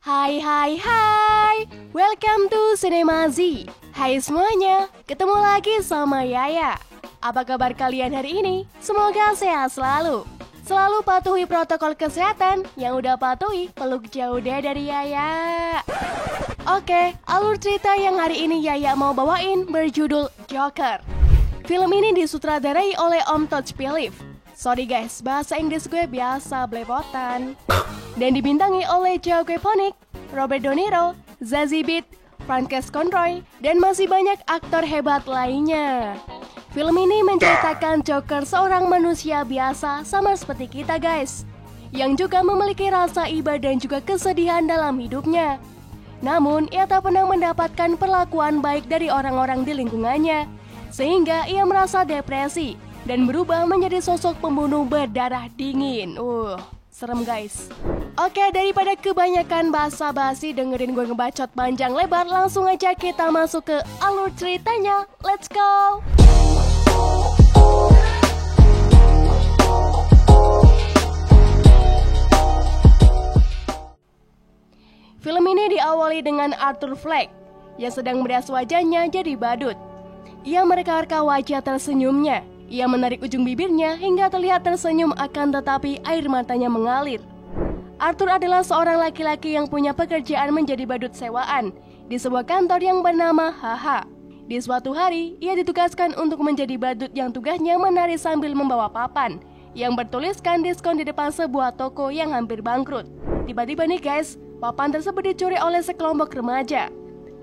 Hai, welcome to Cinema Z. Hai semuanya, ketemu lagi sama Yaya. Apa kabar kalian hari ini? Semoga sehat selalu. Selalu patuhi protokol kesehatan, yang udah patuhi peluk jauh deh dari Yaya. Oke, alur cerita yang hari ini Yaya mau bawain berjudul Joker. Film ini disutradarai oleh Om Todd Phillips. Sorry guys, bahasa Inggris gue biasa belepotan. Dan dibintangi oleh Joaquin Phoenix, Robert De Niro, Zazie Beetz, Frances Conroy, dan masih banyak aktor hebat lainnya. Film ini menceritakan Joker seorang manusia biasa sama seperti kita guys, yang juga memiliki rasa iba dan juga kesedihan dalam hidupnya. Namun, ia tak pernah mendapatkan perlakuan baik dari orang-orang di lingkungannya, sehingga ia merasa depresi dan berubah menjadi sosok pembunuh berdarah dingin. Serem guys. Oke, daripada kebanyakan basa-basi dengerin gue ngebacot panjang lebar, langsung aja kita masuk ke alur ceritanya. Let's go! Film ini diawali dengan Arthur Fleck yang sedang merias wajahnya jadi badut. Ia mereka-reka wajah tersenyumnya. Ia menarik ujung bibirnya hingga terlihat tersenyum, akan tetapi air matanya mengalir. Arthur adalah seorang laki-laki yang punya pekerjaan menjadi badut sewaan di sebuah kantor yang bernama HH. Di suatu hari, ia ditugaskan untuk menjadi badut yang tugasnya menari sambil membawa papan yang bertuliskan diskon di depan sebuah toko yang hampir bangkrut. Tiba-tiba nih guys, papan tersebut dicuri oleh sekelompok remaja.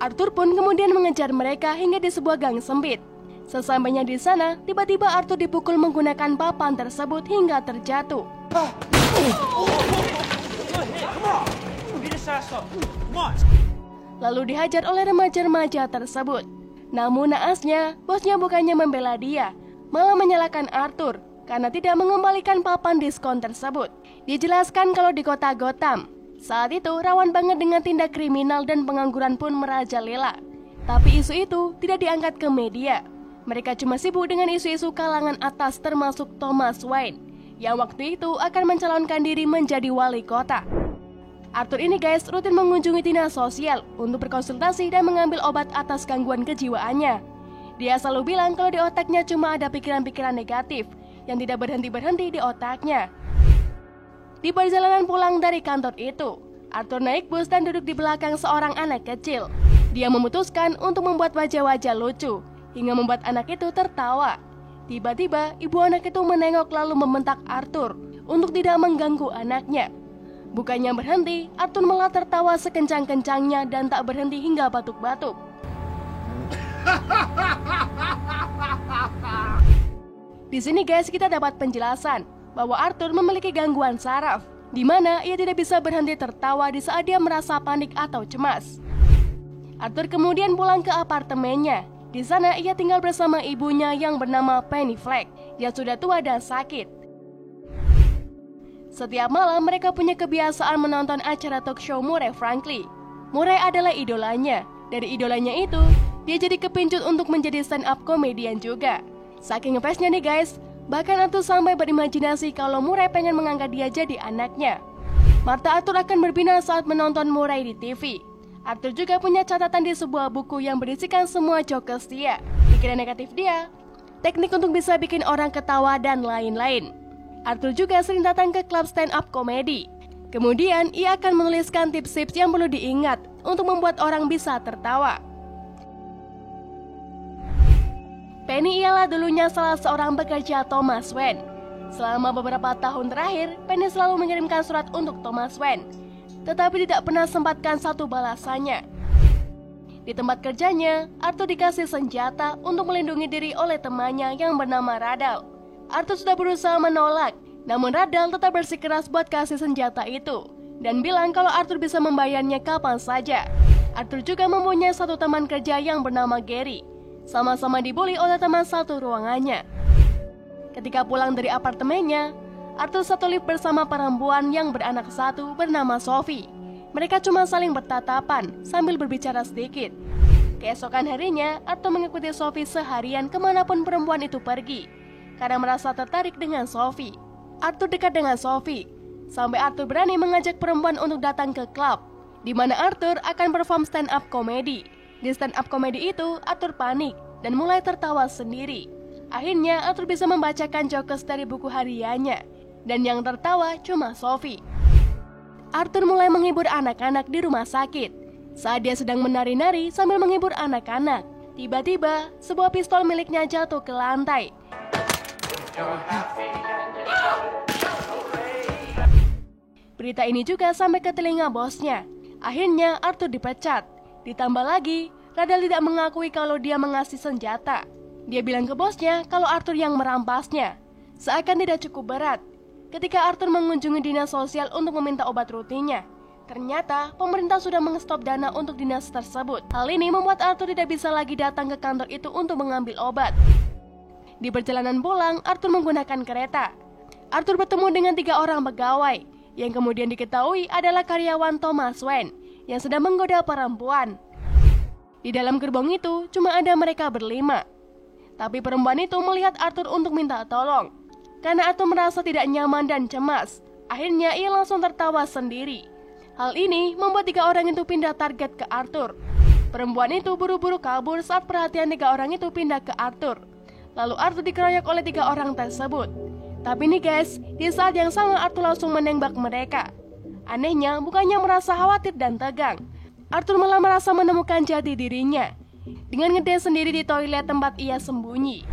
Arthur pun kemudian mengejar mereka hingga di sebuah gang sempit. Sesampainya di sana, tiba-tiba Arthur dipukul menggunakan papan tersebut hingga terjatuh. Lalu dihajar oleh remaja-remaja tersebut. Namun naasnya, bosnya bukannya membela dia, malah menyalahkan Arthur karena tidak mengembalikan papan diskon tersebut. Dijelaskan kalau di kota Gotham, saat itu rawan banget dengan tindak kriminal dan pengangguran pun merajalela. Tapi isu itu tidak diangkat ke media. Mereka cuma sibuk dengan isu-isu kalangan atas termasuk Thomas Wayne yang waktu itu akan mencalonkan diri menjadi wali kota. Arthur ini guys rutin mengunjungi dinas sosial untuk berkonsultasi dan mengambil obat atas gangguan kejiwaannya. Dia selalu bilang kalau di otaknya cuma ada pikiran-pikiran negatif yang tidak berhenti-berhenti di otaknya. Di perjalanan pulang dari kantor itu, Arthur naik bus dan duduk di belakang seorang anak kecil. Dia memutuskan untuk membuat wajah-wajah lucu hingga membuat anak itu tertawa. Tiba-tiba, ibu anak itu menengok lalu membentak Arthur untuk tidak mengganggu anaknya. Bukannya berhenti, Arthur malah tertawa sekencang-kencangnya dan tak berhenti hingga batuk-batuk. Di sini guys, kita dapat penjelasan bahwa Arthur memiliki gangguan saraf, di mana ia tidak bisa berhenti tertawa di saat dia merasa panik atau cemas. Arthur kemudian pulang ke apartemennya. Di sana ia tinggal bersama ibunya yang bernama Penny Fleck yang sudah tua dan sakit. Setiap malam mereka punya kebiasaan menonton acara talk show Murray Franklin. Murray adalah idolanya. Dari idolanya itu, dia jadi kepincut untuk menjadi stand-up komedian juga. Saking ngefasnya nih guys, bahkan Arthur sampai berimajinasi kalau Murray pengen mengangkat dia jadi anaknya. Mata Arthur akan berbinar saat menonton Murray di TV. Arthur juga punya catatan di sebuah buku yang berisikan semua jokes dia, pikiran negatif dia, teknik untuk bisa bikin orang ketawa, dan lain-lain. Arthur juga sering datang ke klub stand-up komedi. Kemudian, ia akan menuliskan tips-tips yang perlu diingat untuk membuat orang bisa tertawa. Penny ialah dulunya salah seorang pekerja Thomas Wayne. Selama beberapa tahun terakhir, Penny selalu mengirimkan surat untuk Thomas Wayne, tetapi tidak pernah sempatkan satu balasannya. Di tempat kerjanya, Arthur dikasih senjata untuk melindungi diri oleh temannya yang bernama Radal. Arthur sudah berusaha menolak, namun Radal tetap bersikeras buat kasih senjata itu dan bilang kalau Arthur bisa membayarnya kapan saja. Arthur juga mempunyai satu teman kerja yang bernama Gary. Sama-sama dibully oleh teman satu ruangannya. Ketika pulang dari apartemennya, Arthur satu lift bersama perempuan yang beranak satu bernama Sophie. Mereka cuma saling bertatapan sambil berbicara sedikit. Keesokan harinya, Arthur mengikuti Sophie seharian kemanapun perempuan itu pergi, karena merasa tertarik dengan Sophie. Arthur dekat dengan Sophie, sampai Arthur berani mengajak perempuan untuk datang ke klub. di mana Arthur akan perform stand up comedy. Di stand up comedy itu, Arthur panik dan mulai tertawa sendiri. Akhirnya Arthur bisa membacakan jokes dari buku hariannya, dan yang tertawa cuma Sophie. Arthur mulai menghibur anak-anak di rumah sakit. Saat dia sedang menari-nari sambil menghibur anak-anak, tiba-tiba sebuah pistol miliknya jatuh ke lantai. Berita ini juga sampai ke telinga bosnya. Akhirnya Arthur dipecat. Ditambah lagi, Randall tidak mengakui kalau dia mengasih senjata. Dia bilang ke bosnya kalau Arthur yang merampasnya. Seakan tidak cukup berat. Ketika Arthur mengunjungi dinas sosial untuk meminta obat rutinnya, ternyata pemerintah sudah mengstop dana untuk dinas tersebut. Hal ini membuat Arthur tidak bisa lagi datang ke kantor itu untuk mengambil obat. Di perjalanan pulang, Arthur menggunakan kereta. Arthur bertemu dengan 3 orang pegawai, yang kemudian diketahui adalah karyawan Thomas Wayne yang sedang menggoda perempuan. Di dalam gerbong itu cuma ada mereka berlima. Tapi perempuan itu melihat Arthur untuk minta tolong. Karena Arthur merasa tidak nyaman dan cemas, akhirnya ia langsung tertawa sendiri. Hal ini membuat 3 orang itu pindah target ke Arthur. Perempuan itu buru-buru kabur saat perhatian 3 orang itu pindah ke Arthur. Lalu Arthur dikeroyok oleh 3 orang tersebut. Tapi nih guys, di saat yang sama Arthur langsung menembak mereka. Anehnya, bukannya merasa khawatir dan tegang, Arthur malah merasa menemukan jati dirinya dengan ngedance sendiri di toilet tempat ia sembunyi.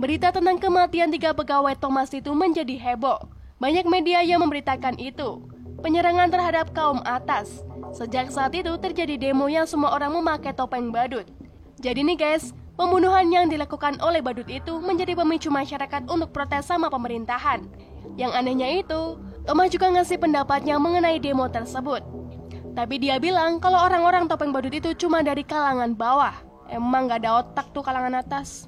Berita tentang kematian 3 pegawai Thomas itu menjadi heboh. Banyak media yang memberitakan itu. Penyerangan terhadap kaum atas. Sejak saat itu terjadi demo yang semua orang memakai topeng badut. Jadi nih guys, pembunuhan yang dilakukan oleh badut itu menjadi pemicu masyarakat untuk protes sama pemerintahan. Yang anehnya itu, Thomas juga ngasih pendapatnya mengenai demo tersebut. Tapi dia bilang kalau orang-orang topeng badut itu cuma dari kalangan bawah. Emang gak ada otak tuh kalangan atas.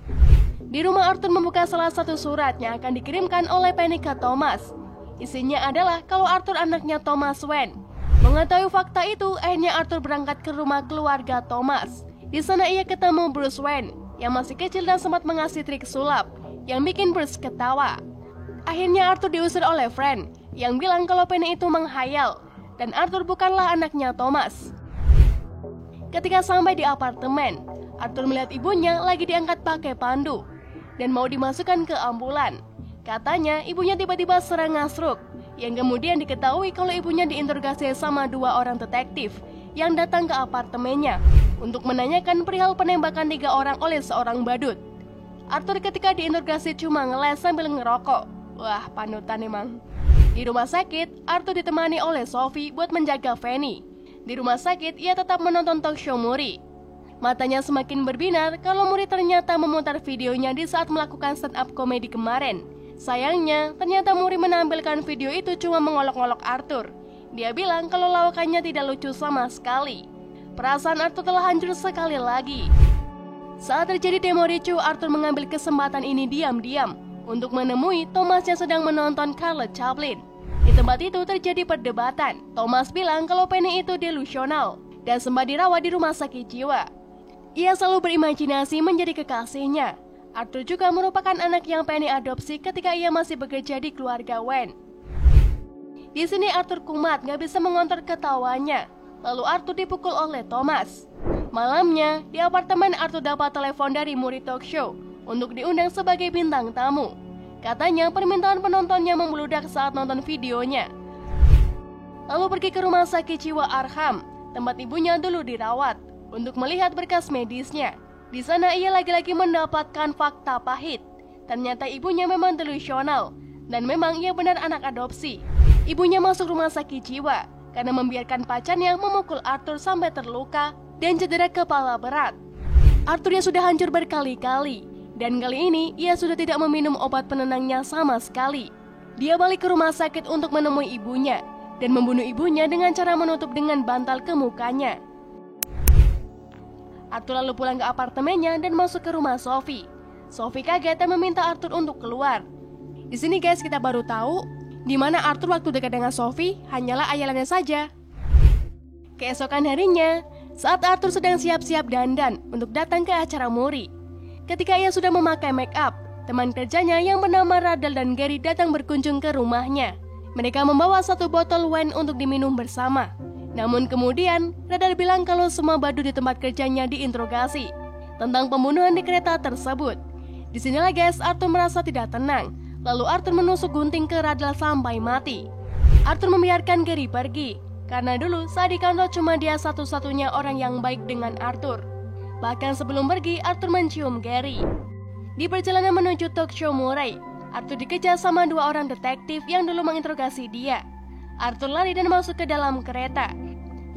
Di rumah Arthur membuka salah satu surat yang akan dikirimkan oleh Penny ke Thomas. Isinya adalah kalau Arthur anaknya Thomas Wayne. Mengetahui fakta itu, akhirnya Arthur berangkat ke rumah keluarga Thomas. Di sana ia ketemu Bruce Wayne yang masih kecil dan sempat mengasih trik sulap yang bikin Bruce ketawa. Akhirnya Arthur diusir oleh Frank yang bilang kalau Penny itu menghayal dan Arthur bukanlah anaknya Thomas. Ketika sampai di apartemen, Arthur melihat ibunya lagi diangkat pakai pandu dan mau dimasukkan ke ambulan. Katanya ibunya tiba-tiba serang ngasruk, yang kemudian diketahui kalau ibunya diinterogasi sama 2 orang detektif yang datang ke apartemennya untuk menanyakan perihal penembakan 3 orang oleh seorang badut. Arthur ketika diinterogasi cuma ngeles sambil ngerokok. Wah, panutan emang. Di rumah sakit, Arthur ditemani oleh Sophie buat menjaga Fanny. Di rumah sakit, ia tetap menonton talk show Muri. Matanya semakin berbinar kalau Muri ternyata memutar videonya di saat melakukan stand up comedy kemarin. Sayangnya, ternyata Muri menampilkan video itu cuma mengolok-olok Arthur. Dia bilang kalau lawakannya tidak lucu sama sekali. Perasaan Arthur telah hancur sekali lagi. Saat terjadi demo ricuh, Arthur mengambil kesempatan ini diam-diam untuk menemui Thomas yang sedang menonton Charlotte Chaplin. Di tempat itu terjadi perdebatan. Thomas bilang kalau Penny itu delusional dan sempat dirawat di rumah sakit jiwa. Ia selalu berimajinasi menjadi kekasihnya. Arthur juga merupakan anak yang Penny adopsi ketika ia masih bekerja di keluarga Wayne. Di sini Arthur kumat, gak bisa mengontrol ketawanya. Lalu Arthur dipukul oleh Thomas. Malamnya, di apartemen Arthur dapat telepon dari Muri Talk Show untuk diundang sebagai bintang tamu. Katanya permintaan penontonnya membludak saat nonton videonya. Lalu pergi ke rumah sakit jiwa Arkham, tempat ibunya dulu dirawat, untuk melihat berkas medisnya. Di sana ia lagi-lagi mendapatkan fakta pahit. Ternyata ibunya memang delusional dan memang ia benar anak adopsi. Ibunya masuk rumah sakit jiwa karena membiarkan pacarnya memukul Arthur sampai terluka dan cedera kepala berat. Arthur yang sudah hancur berkali-kali, dan kali ini ia sudah tidak meminum obat penenangnya sama sekali. Dia balik ke rumah sakit untuk menemui ibunya dan membunuh ibunya dengan cara menutup dengan bantal ke mukanya. Arthur lalu pulang ke apartemennya dan masuk ke rumah Sophie. Sophie kaget dan meminta Arthur untuk keluar. Di sini guys kita baru tahu di mana Arthur waktu dekat dengan Sophie hanyalah ayalannya saja. Keesokan harinya, saat Arthur sedang siap-siap dandan untuk datang ke acara Muri. Ketika ia sudah memakai make up, Teman kerjanya yang bernama Radal dan Gary datang berkunjung ke rumahnya. Mereka membawa 1 botol wine untuk diminum bersama. Namun kemudian, Radal bilang kalau semua badut di tempat kerjanya diinterogasi tentang pembunuhan di kereta tersebut. Disinilah guys, Arthur merasa tidak tenang. Lalu Arthur menusuk gunting ke Radal sampai mati. Arthur membiarkan Gary pergi, karena dulu saat di kantor cuma dia satu-satunya orang yang baik dengan Arthur. Bahkan sebelum pergi, Arthur mencium Gary. Di perjalanan menuju talk show Murray, Arthur dikejar sama 2 orang detektif yang dulu menginterogasi dia. Arthur lari dan masuk ke dalam kereta,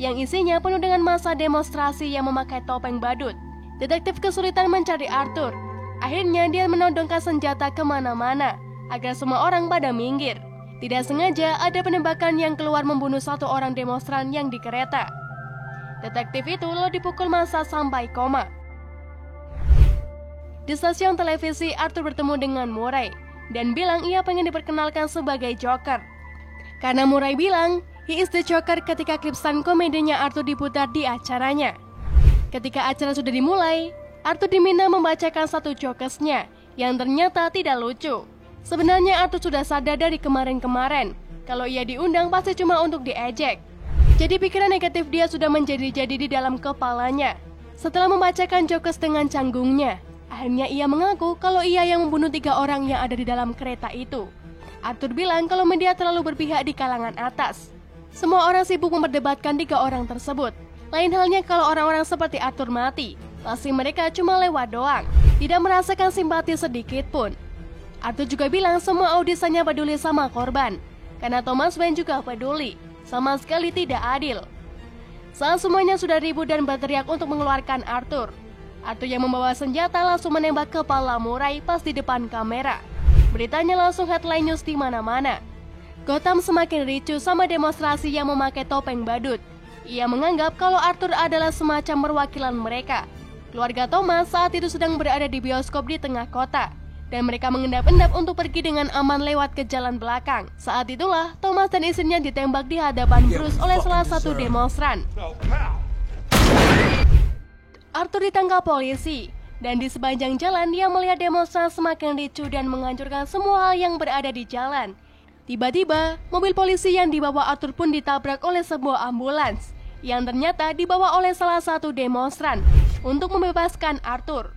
yang isinya penuh dengan massa demonstrasi yang memakai topeng badut. Detektif kesulitan mencari Arthur. Akhirnya dia menodongkan senjata kemana-mana, agar semua orang pada minggir. Tidak sengaja ada penembakan yang keluar membunuh 1 orang demonstran yang di kereta. Detektif itu lalu dipukul massa sampai koma. Di stasiun televisi, Arthur bertemu dengan Murray dan bilang ia pengen diperkenalkan sebagai Joker. Karena Murray bilang, he is the Joker ketika klip stand komedinya Arthur diputar di acaranya. Ketika acara sudah dimulai, Arthur diminta membacakan 1 jokesnya yang ternyata tidak lucu. Sebenarnya Arthur sudah sadar dari kemarin-kemarin kalau ia diundang pasti cuma untuk diejek. Jadi pikiran negatif dia sudah menjadi-jadi di dalam kepalanya. Setelah membacakan jokes dengan canggungnya, akhirnya ia mengaku kalau ia yang membunuh 3 orang yang ada di dalam kereta itu. Arthur bilang kalau media terlalu berpihak di kalangan atas. Semua orang sibuk memperdebatkan 3 orang tersebut. Lain halnya kalau orang-orang seperti Arthur mati, pasti mereka cuma lewat doang, tidak merasakan simpati sedikit pun. Arthur juga bilang semua audisennya peduli sama korban, karena Thomas Wayne juga peduli, sama sekali tidak adil. Saat semuanya sudah ribut dan berteriak untuk mengeluarkan Arthur yang membawa senjata langsung menembak kepala Murray pas di depan kamera. Beritanya langsung headline news di mana-mana. Gotham semakin ricuh sama demonstrasi yang memakai topeng badut. Ia menganggap kalau Arthur adalah semacam perwakilan mereka. Keluarga Thomas saat itu sedang berada di bioskop di tengah kota, dan mereka mengendap-endap untuk pergi dengan aman lewat ke jalan belakang. Saat itulah Thomas dan istrinya ditembak di hadapan Bruce oleh salah satu demonstran. Arthur ditangkap polisi, dan di sepanjang jalan dia melihat demonstran semakin ricuh dan menghancurkan semua hal yang berada di jalan. Tiba-tiba, mobil polisi yang dibawa Arthur pun ditabrak oleh sebuah ambulans, yang ternyata dibawa oleh salah satu demonstran untuk membebaskan Arthur.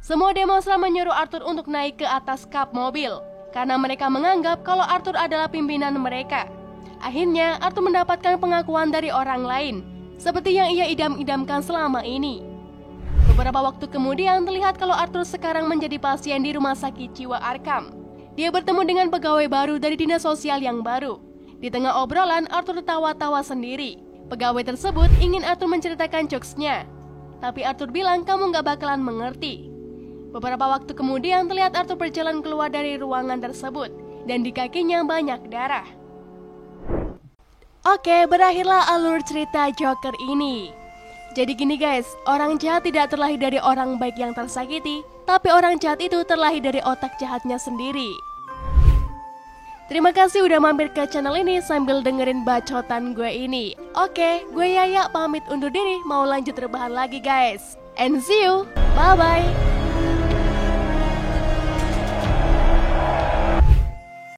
Semua demonstran menyuruh Arthur untuk naik ke atas kap mobil, karena mereka menganggap kalau Arthur adalah pimpinan mereka. Akhirnya, Arthur mendapatkan pengakuan dari orang lain, seperti yang ia idam-idamkan selama ini. Beberapa waktu kemudian terlihat kalau Arthur sekarang menjadi pasien di rumah sakit jiwa Arkham. Dia bertemu dengan pegawai baru dari dinas sosial yang baru. Di tengah obrolan, Arthur tertawa-tawa sendiri. Pegawai tersebut ingin Arthur menceritakan jokesnya, tapi Arthur bilang kamu gak bakalan mengerti. Beberapa waktu kemudian terlihat Arthur berjalan keluar dari ruangan tersebut, dan di kakinya banyak darah. Oke, berakhirlah alur cerita Joker ini. Jadi gini guys, orang jahat tidak terlahir dari orang baik yang tersakiti, tapi orang jahat itu terlahir dari otak jahatnya sendiri. Terima kasih udah mampir ke channel ini sambil dengerin bacotan gue ini. Oke, gue Yaya pamit undur diri, mau lanjut rebahan lagi guys. And see you, bye-bye.